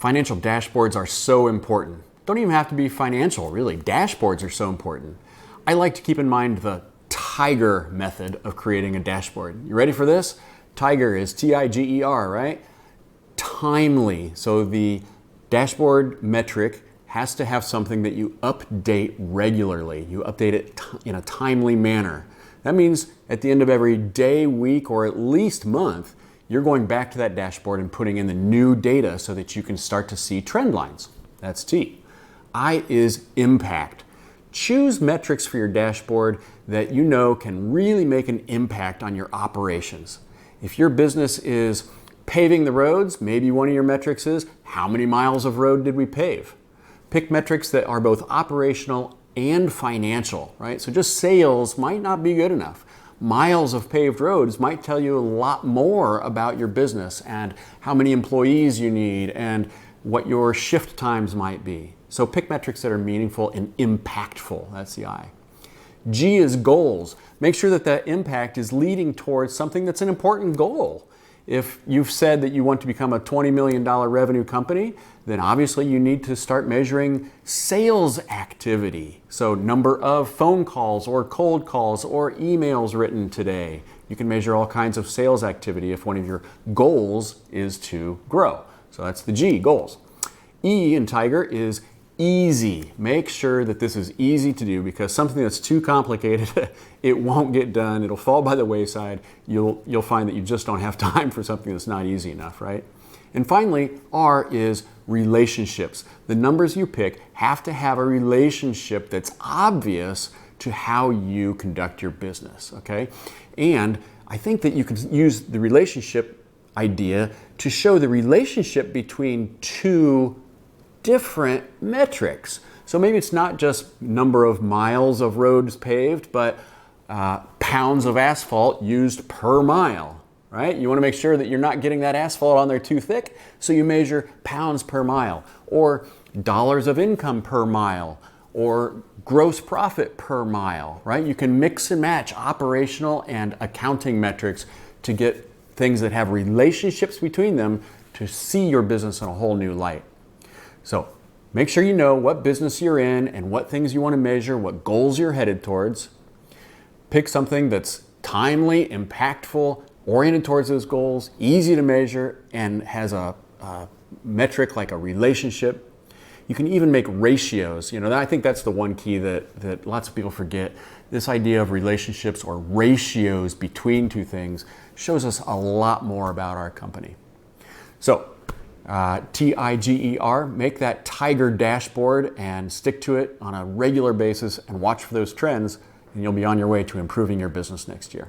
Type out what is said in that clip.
Financial dashboards are so important. Don't even have to be financial, really. Dashboards are so important. I like to keep in mind the TIGER method of creating a dashboard. You ready for this? TIGER is T-I-G-E-R, right? Timely. So the dashboard metric has to have something that you update regularly. You update it in a timely manner. That means at the end of every day, week, or at least month, you're going back to that dashboard and putting in the new data so that you can start to see trend lines. That's T. I is impact. Choose metrics for your dashboard that you know can really make an impact on your operations. If your business is paving the roads, maybe one of your metrics is how many miles of road did we pave? Pick metrics that are both operational and financial, right? So just sales might not be good enough. Miles of paved roads might tell you a lot more about your business and how many employees you need and what your shift times might be. So pick metrics that are meaningful and impactful. That's the I. G is goals. Make sure that that impact is leading towards something that's an important goal. If you've said that you want to become a $20 million revenue company, then obviously you need to start measuring sales activity. So number of phone calls or cold calls or emails written today. You can measure all kinds of sales activity if one of your goals is to grow. So that's the G, goals. E in TIGER is easy. Make sure that this is easy to do, because something that's too complicated, it won't get done. It'll fall by the wayside. You'll find that you just don't have time for something that's not easy enough, right? And finally, R is relationships. The numbers you pick have to have a relationship that's obvious to how you conduct your business, okay? And I think that you can use the relationship idea to show the relationship between two different metrics. So maybe it's not just number of miles of roads paved, but pounds of asphalt used per mile, right? You want to make sure that you're not getting that asphalt on there too thick, so you measure pounds per mile, or dollars of income per mile, or gross profit per mile, right? You can mix and match operational and accounting metrics to get things that have relationships between them to see your business in a whole new light. So make sure you know what business you're in and what things you want to measure, what goals you're headed towards. Pick something that's timely, impactful, oriented towards those goals, easy to measure, and has a metric like a relationship. You can even make ratios. You know, I think that's the one key that lots of people forget. This idea of relationships or ratios between two things shows us a lot more about our company. So TIGER, make that TIGER dashboard and stick to it on a regular basis and watch for those trends, and you'll be on your way to improving your business next year.